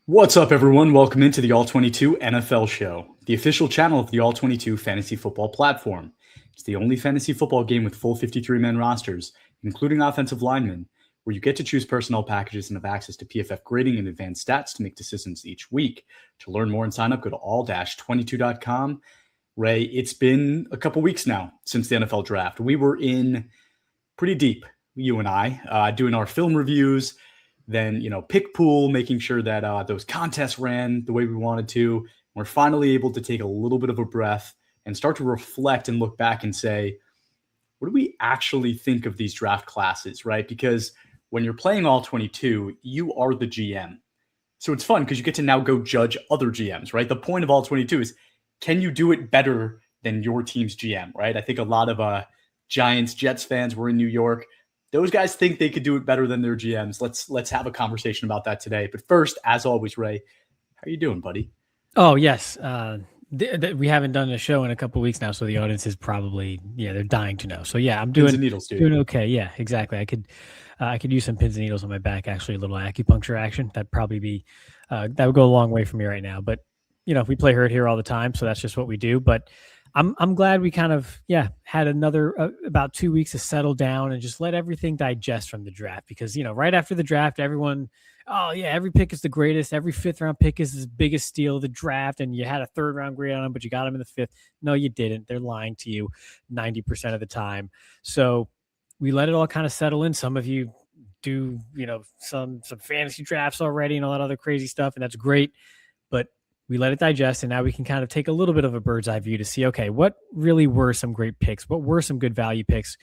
What's up, everyone? Welcome into the All-22 NFL Show, the official channel of the All-22 Fantasy Football platform. It's the only fantasy football game with full 53-man rosters, including offensive linemen, where you get to choose personnel packages and have access to PFF grading and advanced stats to make decisions each week. To learn more and sign up, go to all-22.com. Ray, it's been a couple weeks now since the NFL draft. We were in pretty deep, you and I, doing our film reviews, then, pick pool, making sure that those contests ran the way we wanted to. We're finally able to take a little bit of a breath and start to reflect and look back and say, what do we actually think of these draft classes, right? Because when you're playing all 22, you are the GM. So it's fun because you get to now go judge other GMs, right? The point of all 22 is, can you do it better than your team's GM, right? I think a lot of Giants, Jets fans were in New York. Those guys think they could do it better than their GMs. Let's have a conversation about that today. But first, as always, Ray, how are you doing, buddy? Oh, yes. We haven't done a show in a couple of weeks now, so the audience is probably, they're dying to know. So yeah, I'm Pins and needles, dude. doing okay. Yeah, exactly. I could use some pins and needles on my back, actually, a little acupuncture action. That'd probably be, that would go a long way for me right now. But, we play hurt here all the time, so that's just what we do. But I'm glad we kind of, had another about 2 weeks to settle down and just let everything digest from the draft. Because, right after the draft, everyone, every pick is the greatest. Every fifth round pick is the biggest steal of the draft. And you had a third round grade on them, but you got them in the fifth. No, you didn't. They're lying to you 90% of the time. So we let it all kind of settle in. Some of you do, some fantasy drafts already and all that other crazy stuff. And that's great. But we let it digest, and now we can kind of take a little bit of a bird's eye view to see, okay, what really were some great picks? What were some good value picks?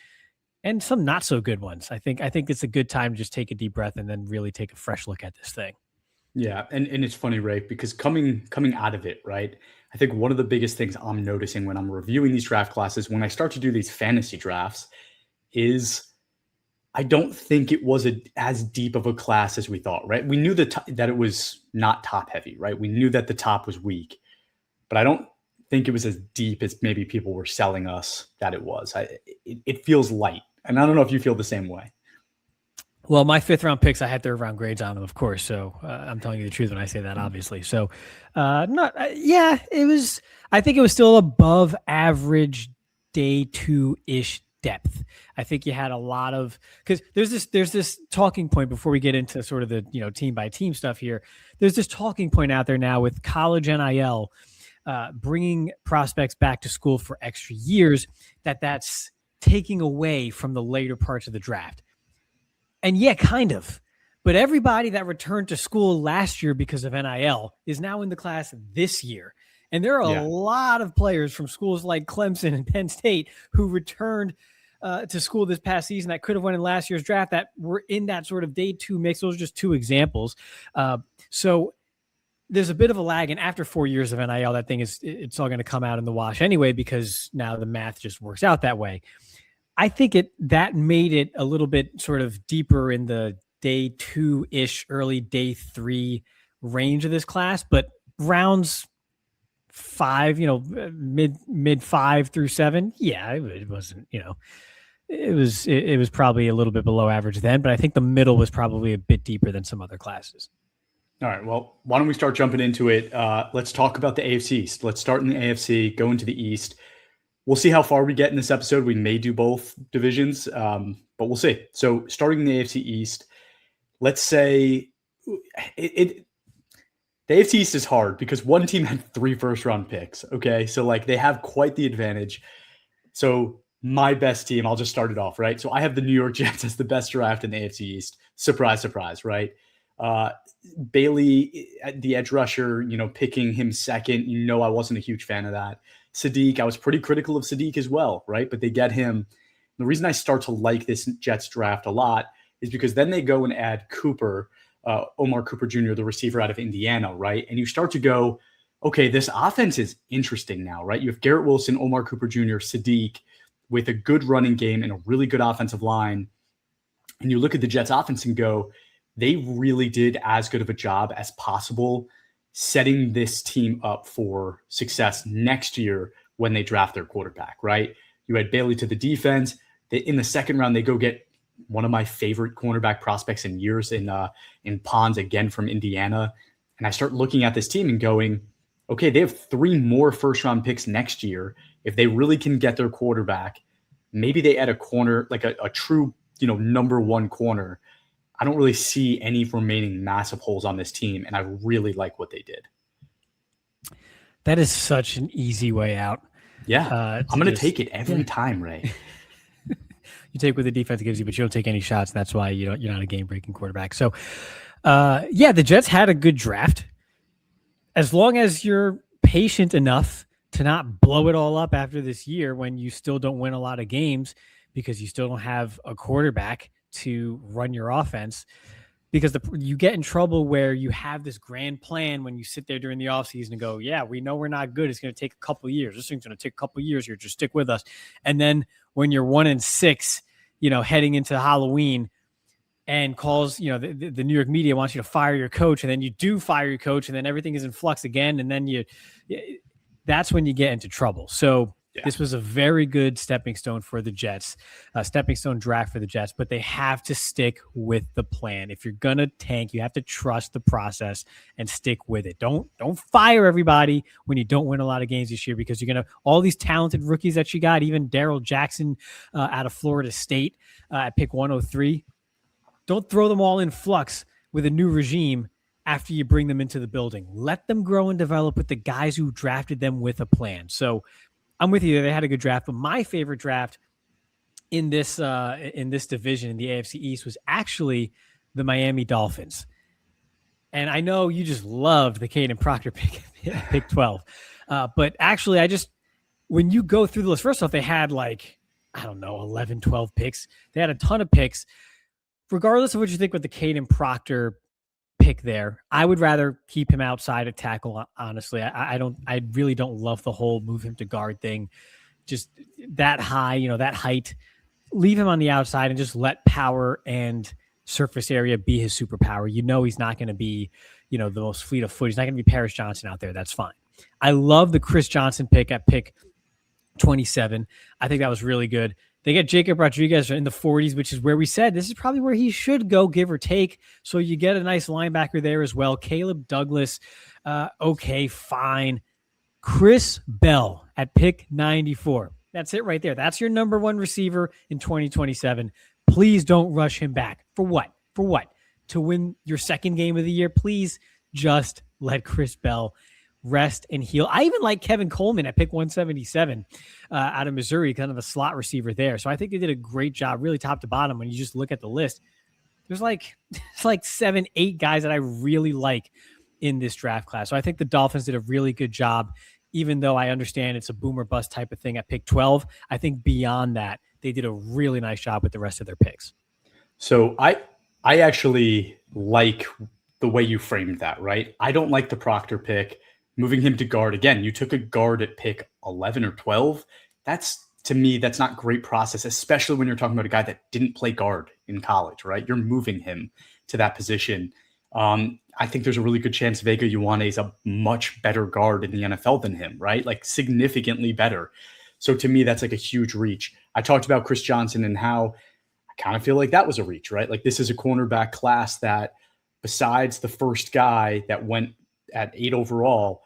And some not so good ones. I think it's a good time to just take a deep breath and then really take a fresh look at this thing. Yeah, and it's funny, Ray, because coming out of it, right, I think one of the biggest things I'm noticing when I'm reviewing these draft classes, when I start to do these fantasy drafts, is I don't think it was as deep of a class as we thought, right? We knew that it was not top heavy, right? We knew that the top was weak, but I don't think it was as deep as maybe people were selling us that it was. It feels light, and I don't know if you feel the same way. Well, my fifth round picks, I had third round grades on them, of course. So I'm telling you the truth when I say that, obviously. So it was. I think it was still above average day two-ish depth. I think you had a lot of, because there's this talking point before we get into sort of the team by team stuff here. There's this talking point out there now with college NIL bringing prospects back to school for extra years, that's taking away from the later parts of the draft. And yeah, kind of. But everybody that returned to school last year because of NIL is now in the class this year. And there are a lot of players from schools like Clemson and Penn State who returned to school this past season that could have won in last year's draft that were in that sort of day two mix. Those are just two examples. So there's a bit of a lag, and after 4 years of NIL, that thing it's all going to come out in the wash anyway, because now the math just works out that way. I think that made it a little bit sort of deeper in the day two-ish, early day three range of this class, but rounds 5, mid 5 through 7. Yeah, it wasn't, it was probably a little bit below average then, but I think the middle was probably a bit deeper than some other classes. All right, well, why don't we start jumping into it? Let's talk about the AFC East. Let's start in the AFC, go into the East. We'll see how far we get in this episode. We may do both divisions, but we'll see. So starting in the AFC East, let's say the AFC East is hard because one team had 3 first-round picks, okay? So, they have quite the advantage. So my best team, I'll just start it off, right? So I have the New York Jets as the best draft in the AFC East. Surprise, surprise, right? Bailey, the edge rusher, picking him second. I wasn't a huge fan of that. Sadiq, I was pretty critical of Sadiq as well, right? But they get him. The reason I start to like this Jets draft a lot is because then they go and add Cooper, Omar Cooper Jr., the receiver out of Indiana, right? And you start to go, okay, this offense is interesting now, right? You have Garrett Wilson, Omar Cooper Jr., Sadiq with a good running game and a really good offensive line. And you look at the Jets offense and go, they really did as good of a job as possible setting this team up for success next year when they draft their quarterback, right? You had Bailey to the defense. In the second round, they go get one of my favorite cornerback prospects in years in Pons, again from Indiana. And I start looking at this team and going, okay, they have 3 more first-round picks next year. If they really can get their quarterback, maybe they add a corner, like a true, number one corner. I don't really see any remaining massive holes on this team, and I really like what they did. That is such an easy way out. Yeah, I'm going to take it every time, Ray. You take what the defense gives you, but you don't take any shots. And that's why you're not a game-breaking quarterback. So, the Jets had a good draft. As long as you're patient enough to not blow it all up after this year when you still don't win a lot of games because you still don't have a quarterback to run your offense, because you get in trouble where you have this grand plan when you sit there during the offseason and go, yeah, we know we're not good. It's going to take a couple of years. This thing's going to take a couple of years here. Just stick with us. And then when you're 1-6, heading into Halloween and calls, the New York media wants you to fire your coach, and then you do fire your coach, and then everything is in flux again. And then that's when you get into trouble. So This was a very good stepping stone for the Jets, stepping stone draft for the Jets, but they have to stick with the plan. If you're going to tank, you have to trust the process and stick with it. Don't fire everybody when you don't win a lot of games this year, because you're going to, all these talented rookies that you got, even Darrell Jackson out of Florida State at pick 103, don't throw them all in flux with a new regime after you bring them into the building. Let them grow and develop with the guys who drafted them with a plan. So I'm with you. They had a good draft, but my favorite draft in this division in the AFC East was actually the Miami Dolphins. And I know you just loved the Caden Proctor pick 12. But actually, when you go through the list, first off, they had 11, 12 picks. They had a ton of picks. Regardless of what you think with the Caden Proctor pick there, I would rather keep him outside at tackle. Honestly, I really don't love the whole move him to guard thing. Just that high, that height, leave him on the outside and just let power and surface area be his superpower. He's not going to be, the most fleet of foot. He's not going to be Paris Johnson out there. That's fine. I love the Chris Johnson pick at pick 27. I think that was really good. They get Jacob Rodriguez in the 40s, which is where we said this is probably where he should go, give or take. So you get a nice linebacker there as well. Caleb Douglas, okay, fine. Chris Bell at pick 94. That's it right there. That's your number one receiver in 2027. Please don't rush him back. For what? To win your second game of the year? Please just let Chris Bell rest and heal. I even like Kevin Coleman at pick 177 out of Missouri, kind of a slot receiver there. So I think they did a great job, really top to bottom. When you just look at the list, there's it's 7, 8 guys that I really like in this draft class. So I think the Dolphins did a really good job, even though I understand it's a boom or bust type of thing at pick 12. I think beyond that, they did a really nice job with the rest of their picks. So I actually like the way you framed that, right? I don't like the Proctor pick. Moving him to guard, again, you took a guard at pick 11 or 12. To me, that's not great process, especially when you're talking about a guy that didn't play guard in college, right? You're moving him to that position. I think there's a really good chance Vega Ioane is a much better guard in the NFL than him, right? Significantly better. So to me, that's a huge reach. I talked about Chris Johnson and how I kind of feel like that was a reach, right? This is a cornerback class that, besides the first guy that went at 8 overall,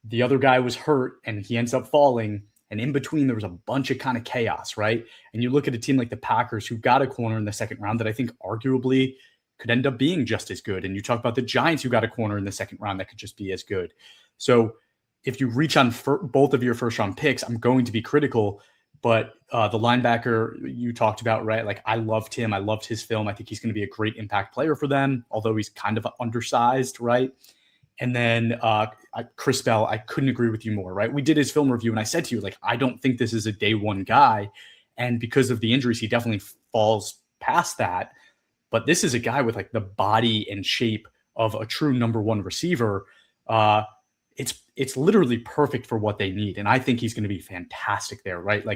the other guy was hurt and he ends up falling. And in between, there was a bunch of kind of chaos, right? And you look at a team like the Packers, who got a corner in the second round that I think arguably could end up being just as good. And you talk about the Giants, who got a corner in the second round that could just be as good. So if you reach on both of your first round picks, I'm going to be critical. But the linebacker you talked about, right? I loved him. I loved his film. I think he's going to be a great impact player for them, although he's kind of undersized, right? And then Chris Bell, I couldn't agree with you more, right? We did his film review, and I said to you, I don't think this is a day one guy. And because of the injuries, he definitely falls past that. But this is a guy with the body and shape of a true number one receiver. It's literally perfect for what they need. And I think he's going to be fantastic there, right?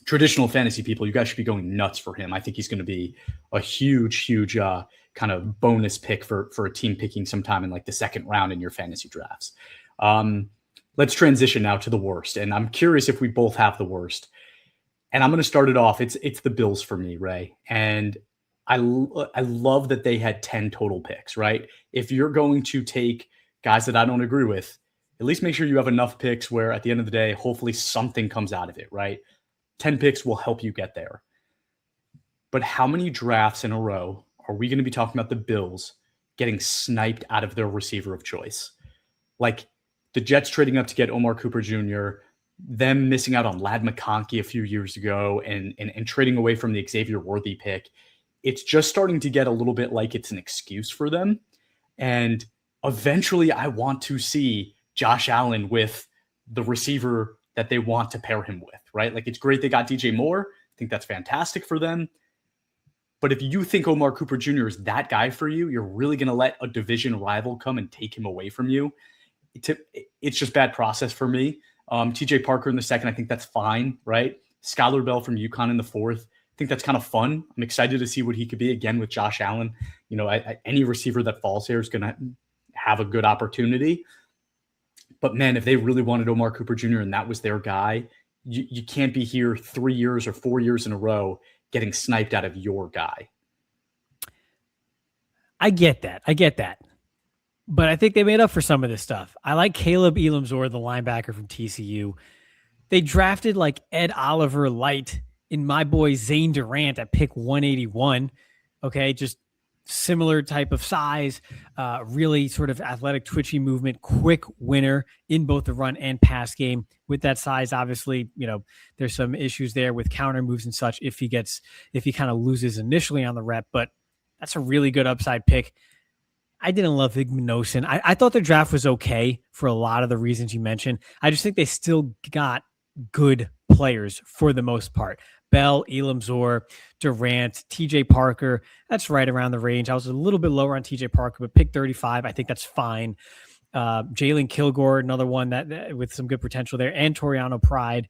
Traditional fantasy people, you guys should be going nuts for him. I think he's going to be a huge kind of bonus pick for a team picking sometime in the second round in your fantasy drafts. Let's transition now to the worst. And I'm curious if we both have the worst. And I'm going to start it off. It's the Bills for me, Ray. And I love that they had 10 total picks, right? If you're going to take guys that I don't agree with, at least make sure you have enough picks where at the end of the day, hopefully something comes out of it, right? 10 picks will help you get there. But how many drafts in a row are we going to be talking about the Bills getting sniped out of their receiver of choice? Like the Jets trading up to get Omar Cooper Jr., them missing out on Ladd McConkey a few years ago and trading away from the Xavier Worthy pick. It's just starting to get a little bit like it's an excuse for them. And eventually I want to see Josh Allen with the receiver that they want to pair him with, right? Like it's great they got DJ Moore. I think that's fantastic for them. But if you think Omar Cooper Jr. is that guy for you, you're really going to let a division rival come and take him away from you. It's just bad process for me. TJ Parker in the second, I think that's fine, right? Skylar Bell from UConn in the fourth. I think that's kind of fun. I'm excited to see what he could be again with Josh Allen. You know, any receiver that falls here is going to have a good opportunity. But man, if they really wanted Omar Cooper Jr. and that was their guy, you can't be here 3 years or 4 years in a row getting sniped out of your guy. I get that. But I think they made up for some of this stuff. I like Caleb Elamzor, the linebacker from TCU. They drafted like Ed Oliver light in my boy Zane Durant at pick 181. Okay, just similar type of size, really sort of athletic, twitchy movement, quick winner in both the run and pass game. With that size, obviously, you know, there's some issues there with counter moves and such if he kind of loses initially on the rep, but that's a really good upside pick. I didn't love Igmanosin. I thought the draft was okay for a lot of the reasons you mentioned. I just think they still got good players for the most part. Bell, Elamzor, Durant, TJ Parker. That's right around the range. I was a little bit lower on TJ Parker, but pick 35, I think that's fine. Jalen Kilgore, another one that with some good potential there, and Toriano Pride.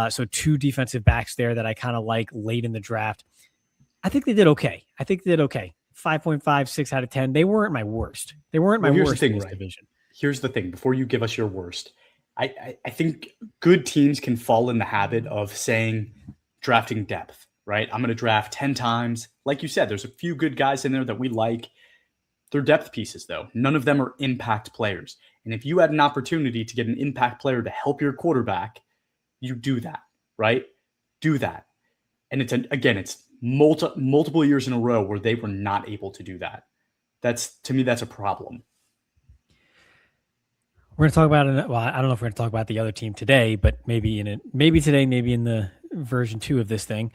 So two defensive backs there that I kind of like late in the draft. I think they did okay. 5.5, 6 out of 10. They weren't my worst. Worst in this division. Here's the thing. Before you give us your worst, I think good teams can fall in the habit of saying drafting depth, right? I'm going to draft 10 times. Like you said, there's a few good guys in there that we like. They're depth pieces, though. None of them are impact players. And if you had an opportunity to get an impact player to help your quarterback, you do that, right? Do that. And it's multiple years in a row where they were not able to do that. To me, that's a problem. We're going to talk about it. Well, I don't know if we're going to talk about the other team today, but maybe today, maybe in the version 2 of this thing.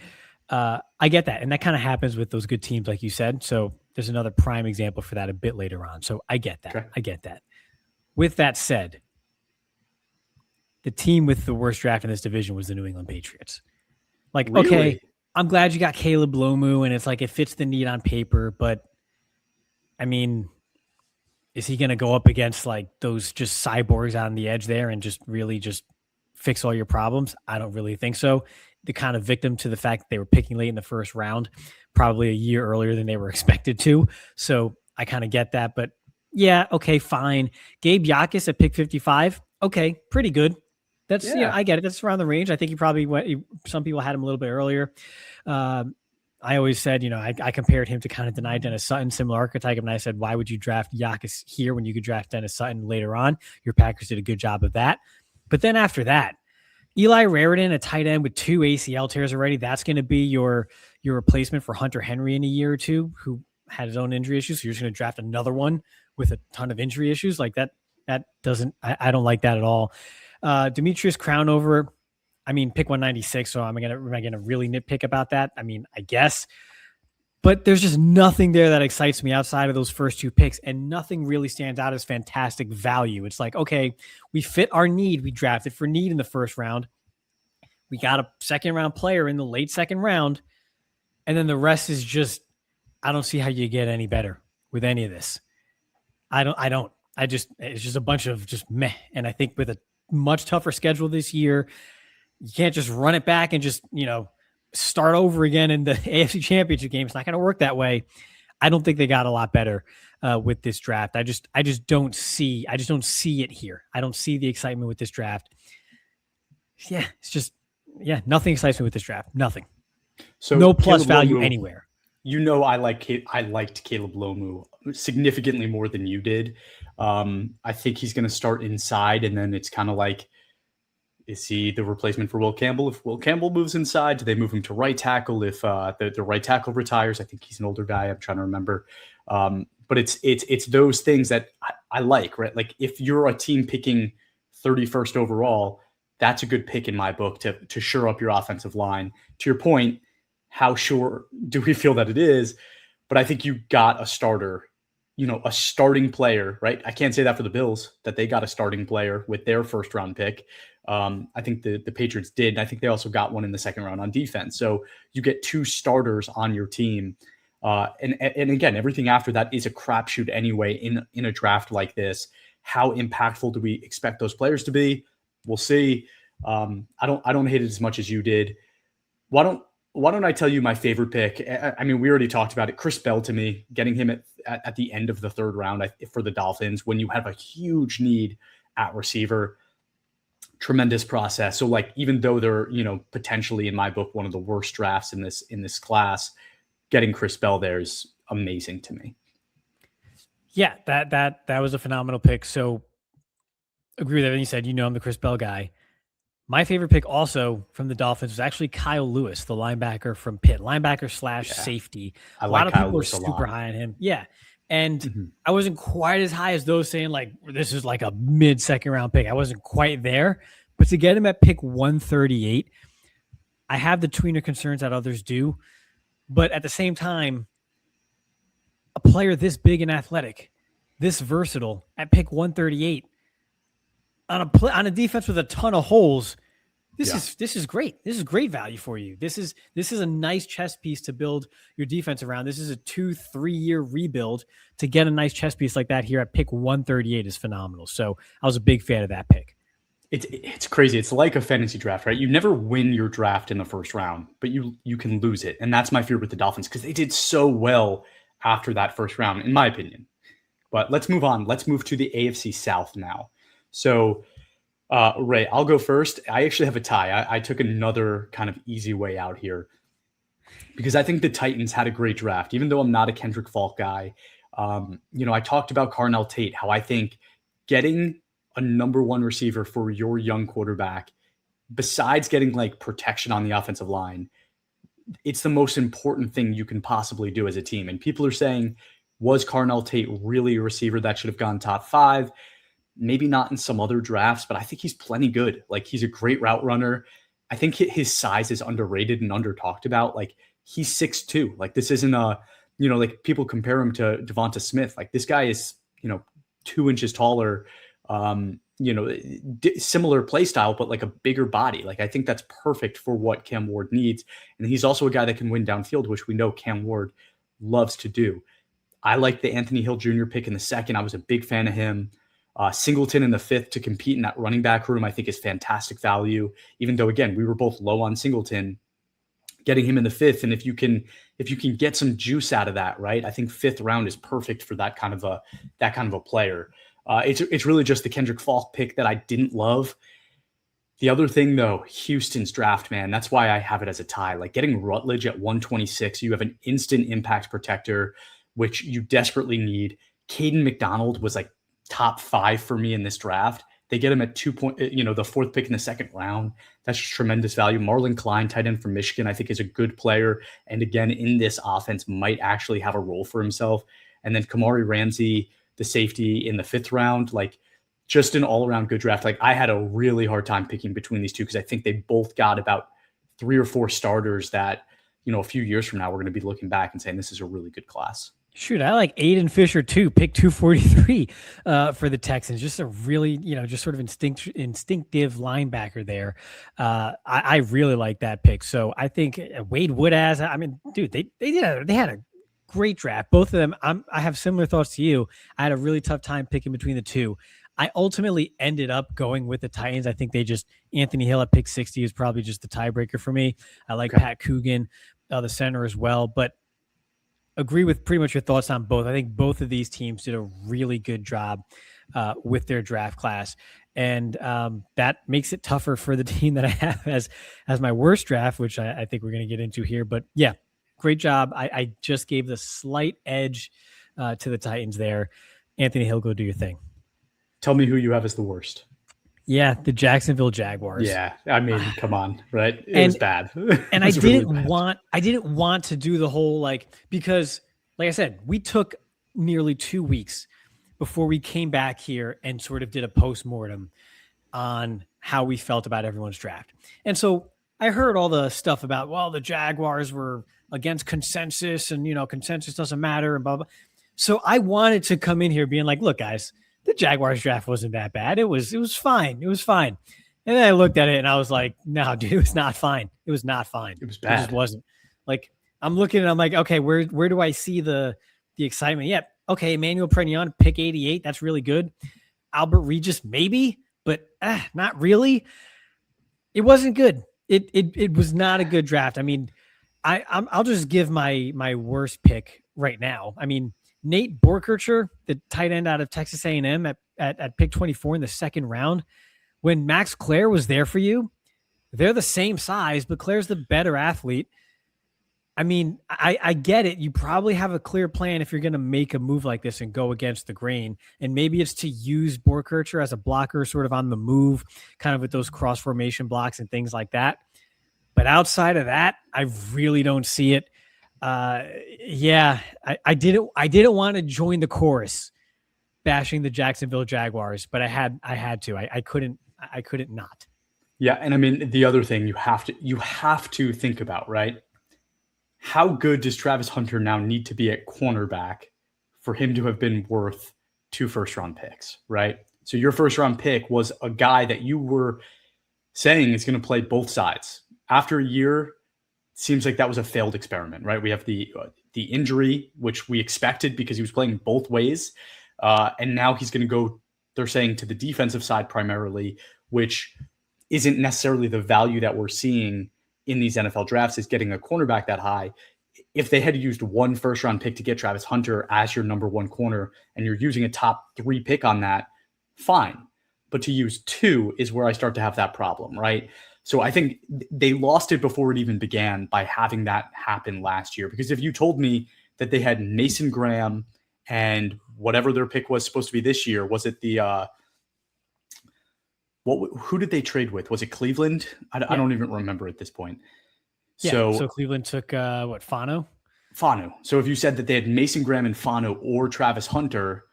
I get that. And that kind of happens with those good teams, like you said. So there's another prime example for that a bit later on. So I get that. Okay. I get that. With that said, the team with the worst draft in this division was the New England Patriots. Like, really? Okay, I'm glad you got Caleb Lomu, and it's like it fits the need on paper, but I mean, is he going to go up against like those just cyborgs on the edge there and just really just fix all your problems? I don't really think so. The kind of victim to the fact that they were picking late in the first round, probably a year earlier than they were expected to. So I kind of get that, but yeah, okay, fine. Gabe Yakis at pick 55. Okay, pretty good. That's, yeah, I get it. That's around the range. I think he probably went, some people had him a little bit earlier. I always said, you know, I compared him to kind of deny Dennis Sutton, similar archetype. And I said, why would you draft Yakis here when you could draft Dennis Sutton later on? Your Packers did a good job of that. But then after that, Eli Raridan, a tight end with 2 ACL tears already, that's going to be your replacement for Hunter Henry in a year or two, who had his own injury issues. So you're just going to draft another one with a ton of injury issues like that. That doesn't, I don't like that at all. Demetrius Crownover, I mean, pick 196. So am I going to really nitpick about that? I mean, I guess, but there's just nothing there that excites me outside of those first 2 picks, and nothing really stands out as fantastic value. It's like, okay, we fit our need. We drafted for need in the first round. We got a second round player in the late second round. And then the rest is just, I don't see how you get any better with any of this. It's just a bunch of just meh. And I think with a much tougher schedule this year, you can't just run it back and just, you know, start over again in the AFC Championship game. It's not going to work that way. I don't think they got a lot better with this draft. I just don't see it here. I don't see the excitement with this draft. Yeah, it's just, nothing excites me with this draft. Nothing. So no plus Caleb value Lomu, anywhere. I liked Caleb Lomu significantly more than you did. I think he's going to start inside, and then it's kind of like, is he the replacement for Will Campbell? If Will Campbell moves inside, do they move him to right tackle? If the right tackle retires, I think he's an older guy. I'm trying to remember. But it's those things that I like, right? Like if you're a team picking 31st overall, that's a good pick in my book to shore up your offensive line. To your point, how sure do we feel that it is? But I think you got a starter, a starting player, right? I can't say that for the Bills, that they got a starting player with their first round pick. I think the Patriots did. And I think they also got one in the second round on defense. So you get 2 starters on your team. And again, everything after that is a crapshoot anyway in a draft like this. How impactful do we expect those players to be? We'll see. I don't hate it as much as you did. Why don't I tell you my favorite pick? I mean, we already talked about it. Chris Bell, to me, getting him at the end of the 3rd round for the Dolphins when you have a huge need at receiver. Tremendous process. So like, even though they're, potentially in my book, one of the worst drafts in this class, getting Chris Bell there is amazing to me. Yeah, that was a phenomenal pick. So agree with everything you said. I'm the Chris Bell guy. My favorite pick also from the Dolphins was actually Kyle Lewis, the linebacker from Pitt, linebacker / safety. A lot of people were super high on him. Yeah. And I wasn't quite as high as those saying like, this is like a mid-second round pick. I wasn't quite there, but to get him at pick 138, I have the tweener concerns that others do, but at the same time, a player this big and athletic, this versatile at pick 138 on a defense with a ton of holes. This is great. This is great value for you. This is a nice chess piece to build your defense around. This is a 2-3 year rebuild. To get a nice chess piece like that here at pick 138 is phenomenal. So I was a big fan of that pick. It's crazy. It's like a fantasy draft, right? You never win your draft in the first round, but you can lose it. And that's my fear with the Dolphins because they did so well after that first round, in my opinion. But let's move on. Let's move to the AFC South now. So, Ray, I'll go first. I actually have a tie. I took another kind of easy way out here because I think the Titans had a great draft, even though I'm not a Kendrick Falk guy. I talked about Carnell Tate, how I think getting a number 1 receiver for your young quarterback, besides getting like protection on the offensive line, it's the most important thing you can possibly do as a team. And people are saying, was Carnell Tate really a receiver that should have gone top 5? Maybe not in some other drafts, but I think he's plenty good. Like he's a great route runner. I think his size is underrated and under talked about. Like he's 6'2". Like this isn't like people compare him to Devonta Smith. Like this guy is, 2 inches taller, similar play style, but like a bigger body. Like I think that's perfect for what Cam Ward needs. And he's also a guy that can win downfield, which we know Cam Ward loves to do. I like the Anthony Hill Jr. pick in the 2nd. I was a big fan of him. Singleton in the 5th to compete in that running back room, I think is fantastic value, even though, again, we were both low on Singleton. Getting him in the 5th, and if you can get some juice out of that, right? I think 5th round is perfect for that kind of a player. It's really just the Kendrick Falk pick that I didn't love. The other thing, though, Houston's draft, man, that's why I have it as a tie. Like getting Rutledge at 126, you have an instant impact protector, which you desperately need. Caden McDonald was like top 5 for me in this draft. They get him at the 4th pick in the 2nd round. That's tremendous value. Marlon Klein, tight end from Michigan, I think is a good player. And again, in this offense might actually have a role for himself. And then Kamari Ramsey, the safety in the 5th round, like just an all around good draft. Like I had a really hard time picking between these two because I think they both got about 3 or 4 starters that, a few years from now, we're going to be looking back and saying this is a really good class. Shoot, I like Aiden Fisher too. Pick 243 for the Texans. Just a really, just sort of instinctive linebacker there. I really like that pick. So I think Wade Woodaz. I mean, dude, they had a great draft. Both of them. I have similar thoughts to you. I had a really tough time picking between the two. I ultimately ended up going with the Titans. I think Anthony Hill at pick 60 is probably just the tiebreaker for me. I like Pat Coogan, the center as well, but agree with pretty much your thoughts on both. I think both of these teams did a really good job with their draft class. And that makes it tougher for the team that I have as my worst draft, which I think we're going to get into here. But yeah, Great job. I just gave the slight edge to the Titans there. Anthony Hill, go do your thing. Tell me who you have as the worst. Yeah, the Jacksonville Jaguars. Yeah, I mean, come on, right? It was bad. And I didn't want to do the whole because like I said, we took nearly 2 weeks before we came back here and sort of did a postmortem on how we felt about everyone's draft. And so I heard all the stuff about, well, the Jaguars were against consensus and, consensus doesn't matter and blah, blah. So I wanted to come in here being like, look, guys, the Jaguars draft wasn't that bad. It was fine. It was fine. And then I looked at it and I was like, no, dude, it was not fine. It was not fine. It was bad. It just wasn't. Like, I'm looking and I'm like, okay, where do I see the excitement? Yeah. Okay. Emmanuel Prignon, pick 88. That's really good. Albert Regis, maybe, but not really. It wasn't good. It was not a good draft. I mean, I'll just give my worst pick right now. I mean, Nate Borkercher, the tight end out of Texas A&M at pick 24 in the second round, when Max Clare was there for you, they're the same size, but Claire's the better athlete. I mean, I get it. You probably have a clear plan if you're going to make a move like this and go against the grain. And maybe it's to use Borkercher as a blocker sort of on the move, kind of with those cross formation blocks and things like that. But outside of that, I really don't see it. I didn't want to join the chorus bashing the Jacksonville Jaguars, but I had to. I couldn't not. Yeah, and I mean the other thing you have to think about, right? How good does Travis Hunter now need to be at cornerback for him to have been worth 2 first-round picks, right? So your first-round pick was a guy that you were saying is going to play both sides. After a year, seems like that was a failed experiment, right? We have the injury, which we expected because he was playing both ways. And now he's going to go, they're saying, to the defensive side primarily, which isn't necessarily the value that we're seeing in these NFL drafts, is getting a cornerback that high. If they had used 1 first-round pick to get Travis Hunter as your number 1 corner, and you're using a top 3 pick on that, fine. But to use 2 is where I start to have that problem, right? So I think they lost it before it even began by having that happen last year. Because if you told me that they had Mason Graham and whatever their pick was supposed to be this year, was it the who did they trade with? Was it Cleveland? I don't even remember at this point. Yeah, so Cleveland took Fano? Fano. So if you said that they had Mason Graham and Fano or Travis Hunter,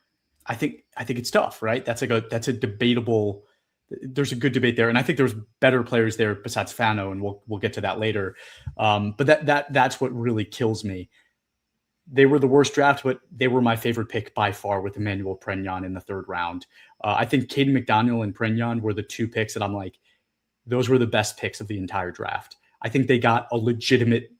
I think it's tough, right? That's a debatable. There's a good debate there, and I think there's better players there besides Fano, and we'll get to that later. But that's what really kills me. They were the worst draft, but they were my favorite pick by far with Emmanuel Prignon in the 3rd round. I think Caden McDaniel and Prignon were the 2 picks that I'm like, those were the best picks of the entire draft. I think they got a legitimate,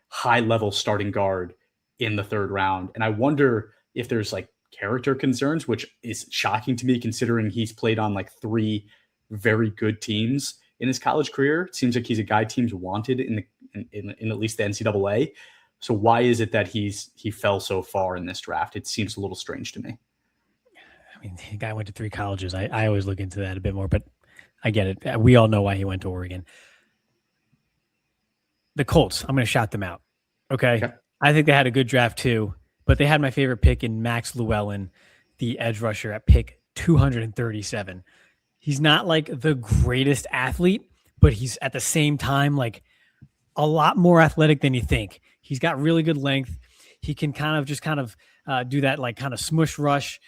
high-level starting guard in the 3rd round. And I wonder if there's character concerns, which is shocking to me considering he's played on 3 very good teams in his college career. It seems like he's a guy teams wanted in at least the NCAA. So why is it that he fell so far in this draft? It seems a little strange to me. I mean, the guy went to 3 colleges. I always look into that a bit more, but I get it. We all know why he went to Oregon. The Colts, I'm going to shout them out. Okay. I think they had a good draft too, but they had my favorite pick in Max Llewellyn, the edge rusher, at pick 237. He's not the greatest athlete, but he's at the same time a lot more athletic than you think. He's got really good length. He can kind of do that kind of smush rush.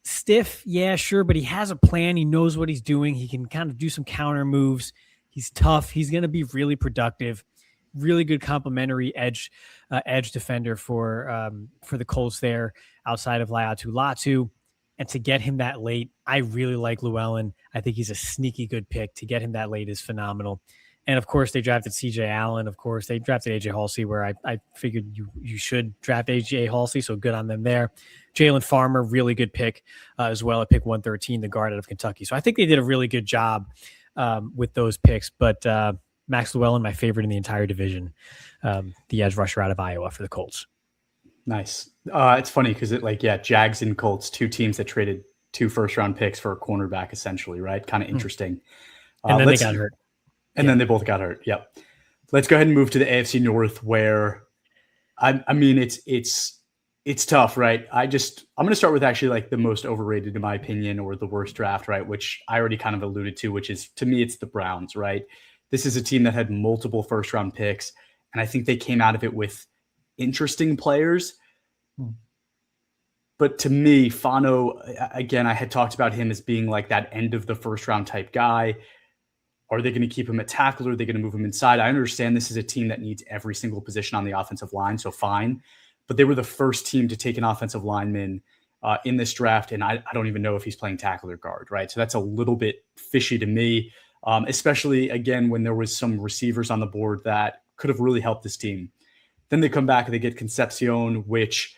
Stiff, yeah, sure, but he has a plan. He knows what he's doing. He can kind of do some counter moves. He's tough. He's going to be really productive. Really good complementary edge defender for the Colts there outside of Laiatu Latu. And to get him that late, I really like Llewellyn. I think he's a sneaky good pick. To get him that late is phenomenal. And of course, they drafted CJ Allen. Of course, they drafted AJ Halsey, where I figured you should draft AJ Halsey, so good on them there. Jalen Farmer, really good pick as well at pick 113, the guard out of Kentucky. So I think they did a really good job with those picks. But Max Llewellyn, my favorite in the entire division, the edge rusher out of Iowa for the Colts. Nice. It's funny because Jags and Colts, 2 teams that traded 2 first-round picks for a cornerback, essentially, right? Kind of interesting. And then they got hurt. And then they both got hurt. Yep. Let's go ahead and move to the AFC North, where I mean it's tough, right? I'm going to start with actually like the most overrated in my opinion, or the worst draft, right? Which I already kind of alluded to, which is, to me, it's the Browns, right? This is a team that had multiple first round picks, and I think they came out of it with interesting players. But to me, Fano, again, I had talked about him as being like that end of the first round type guy. Are they going to keep him at tackle? Or are they going to move him inside? I understand this is a team that needs every single position on the offensive line, so fine. But they were the first team to take an offensive lineman in this draft, and I don't even know if he's playing tackle or guard, right? So that's a little bit fishy to me, especially, again, when there was some receivers on the board that could have really helped this team. Then they come back and they get Concepcion, which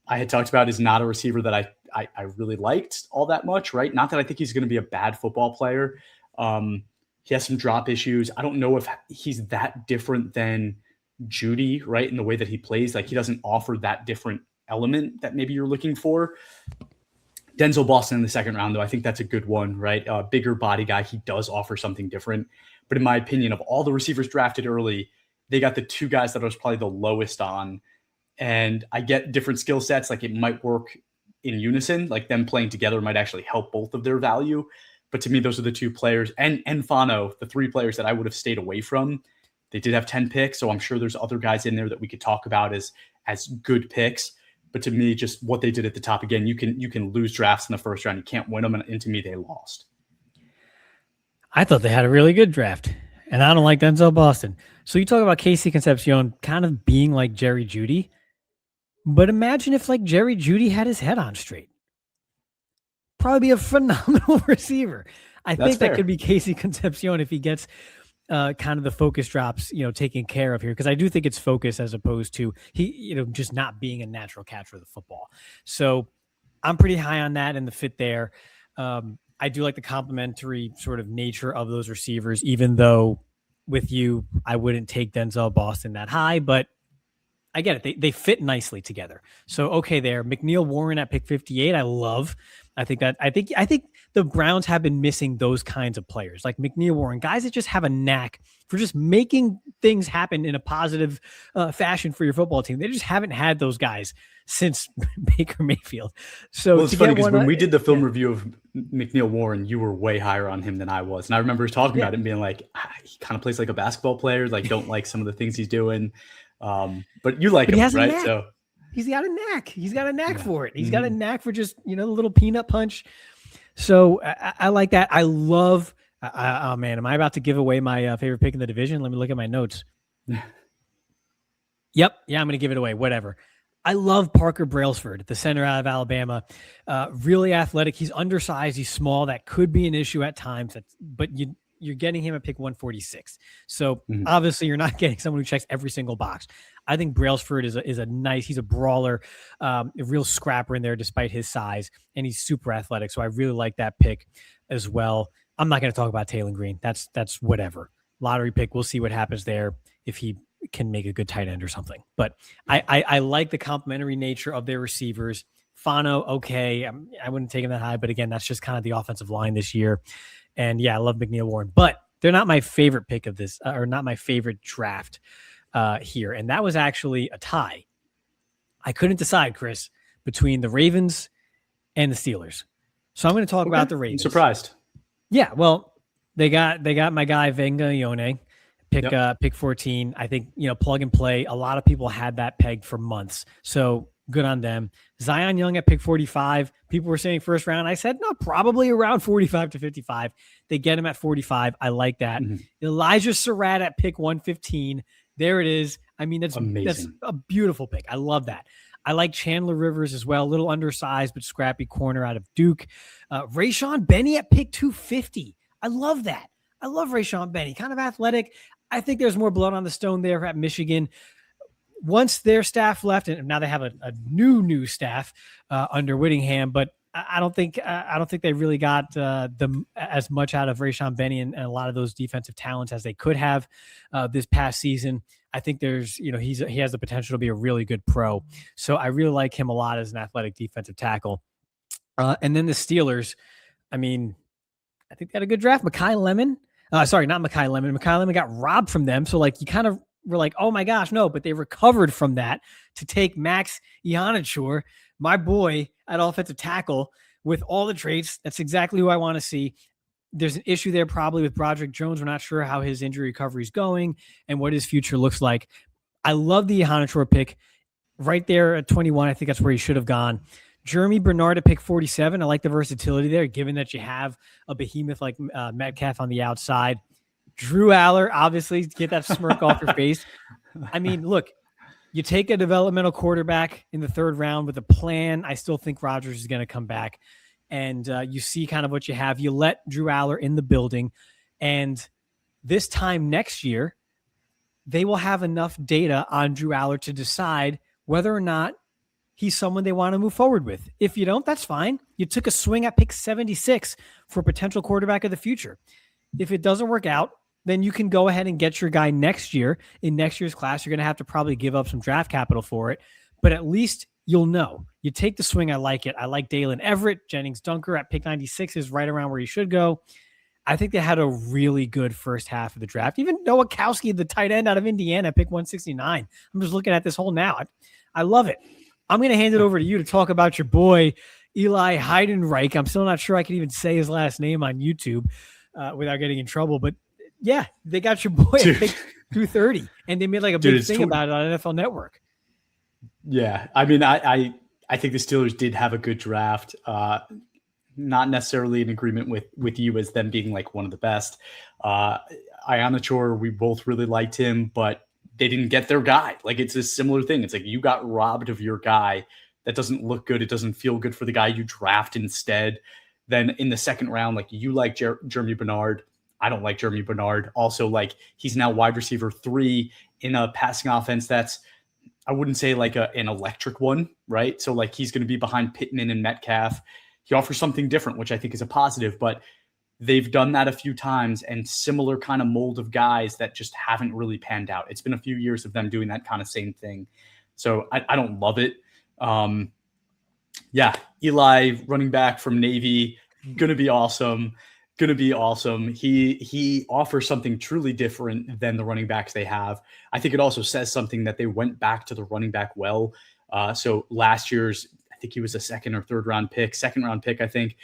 I had talked about is not a receiver that I really liked all that much, right? Not that I think he's going to be a bad football player. He has some drop issues. I don't know if he's that different than Judy, right? In the way that he plays, like he doesn't offer that different element that maybe you're looking for. Denzel Boston in the second round, though, I think that's a good one, right? Bigger body guy. He does offer something different. But in my opinion, of all the receivers drafted early, they got the two guys that I was probably the lowest on. And I get different skill sets. Like it might work in unison, like them playing together might actually help both of their value. But to me, those are the two players, and Fano, the three players that I would have stayed away from. They did have 10 picks, so I'm sure there's other guys in there that we could talk about as good picks. But to me, just what they did at the top, again, you can lose drafts in the first round. You can't win them, and to me, they lost. I thought they had a really good draft, and I don't like Denzel Boston. So you talk about Casey Concepcion kind of being like Jerry Jeudy, but imagine if like Jerry Jeudy had his head on straight. Probably be a phenomenal receiver. I think that could be Casey Concepcion if he gets kind of the focus drops, taken care of here. Because I do think it's focus as opposed to he, just not being a natural catcher of the football. So I'm pretty high on that and the fit there. I do like the complementary sort of nature of those receivers, even though with you, I wouldn't take Denzel Boston that high, but I get it. They fit nicely together. So, okay, there. McNeil Warren at pick 58, I love. I think the Browns have been missing those kinds of players like McNeil Warren, guys that just have a knack for just making things happen in a positive fashion for your football team. They just haven't had those guys since Baker Mayfield. So it's funny because when we did the film review of McNeil Warren, you were way higher on him than I was. And I remember talking about it and being like, he kind of plays like a basketball player, like don't like some of the things he's doing. But you like him, right? So he's got a knack. He's got a knack for it. He's got a knack for just, a little peanut punch. So I like that. I love, oh man, am I about to give away my favorite pick in the division? Let me look at my notes. Yep. Yeah, I'm going to give it away. Whatever. I love Parker Brailsford, the center out of Alabama. Really athletic. He's undersized. He's small. That could be an issue at times. But you're getting him at pick 146. So obviously you're not getting someone who checks every single box. I think Brailsford is a nice, he's a brawler, a real scrapper in there despite his size, and he's super athletic. So I really like that pick as well. I'm not going to talk about Taylor Green. That's whatever. Lottery pick. We'll see what happens there if he can make a good tight end or something. But I like the complementary nature of their receivers. Fano, okay. I wouldn't take him that high, but again, that's just kind of the offensive line this year. And yeah, I love McNeil Warren, but they're not my favorite pick of this, or not my favorite draft here. And that was actually a tie. I couldn't decide, Chris, between the Ravens and the Steelers. So I'm going to talk about the Ravens. I'm surprised. Yeah, well, they got my guy Venga Ione, pick 14. I think, plug and play. A lot of people had that pegged for months. So good on them. Zion Young at pick 45. People were saying first round. I said, no, probably around 45 to 55. They get him at 45. I like that. Elijah Surratt at pick 115. There it is. I mean, that's amazing. That's a beautiful pick. I love that. I like Chandler Rivers as well. A little undersized, but scrappy corner out of Duke. Rayshawn Benny at pick 250. I love that. I love Rayshawn Benny. Kind of athletic. I think there's more blood on the stone there at Michigan. Once their staff left, and now they have a new staff under Whittingham, but I don't think they really got as much out of Rayshawn Benny and a lot of those defensive talents as they could have this past season. I think there's, he has the potential to be a really good pro. So I really like him a lot as an athletic defensive tackle. And then the Steelers, I mean, I think they had a good draft. Mekhi Lemon, Sorry, not Mekhi Lemon. Mekhi Lemon got robbed from them. So like you kind of were like, oh my gosh, no, but they recovered from that to take Max Ionichur, my boy at offensive tackle with all the traits. That's exactly who I want to see. There's an issue there probably with Broderick Jones. We're not sure how his injury recovery is going and what his future looks like. I love the Ionichur pick right there at 21. I think that's where he should have gone. Jeremy Bernard at pick 47. I like the versatility there, given that you have a behemoth like Metcalf on the outside. Drew Aller, obviously, get that smirk off your face. I mean, look, you take a developmental quarterback in the third round with a plan. I still think Rodgers is going to come back. And you see kind of what you have. You let Drew Aller in the building. And this time next year, they will have enough data on Drew Aller to decide whether or not he's someone they want to move forward with. If you don't, that's fine. You took a swing at pick 76 for a potential quarterback of the future. If it doesn't work out, then you can go ahead and get your guy next year. In next year's class, you're going to have to probably give up some draft capital for it, but at least you'll know. You take the swing. I like it. I like Dalen Everett. Jennings Dunker at pick 96 is right around where he should go. I think they had a really good first half of the draft. Even Nowakowski, the tight end out of Indiana, pick 169. I'm just looking at this whole now. I love it. I'm going to hand it over to you to talk about your boy, Eli Heidenreich. I'm still not sure I can even say his last name on YouTube without getting in trouble. But, yeah, they got your boy at pick 230, and they made like a big thing about it on NFL Network. Yeah, I mean, I think the Steelers did have a good draft. Not necessarily in agreement with you as them being like one of the best. Ionichur, we both really liked him, but they didn't get their guy. Like, it's a similar thing. It's like you got robbed of your guy. That doesn't look good. It doesn't feel good for the guy you draft instead. Then in the second round, like you like Jeremy Bernard. I don't like Jeremy Bernard. Also, like he's now wide receiver 3 in a passing offense that's, I wouldn't say like an electric one, right? So like he's going to be behind Pittman and Metcalf. He offers something different, which I think is a positive, but they've done that a few times and similar kind of mold of guys that just haven't really panned out. It's been a few years of them doing that kind of same thing. So I don't love it. Yeah, Eli, running back from Navy, going to be awesome. He offers something truly different than the running backs they have. I think it also says something that they went back to the running back well. So last year's, I think he was a second round pick, I think,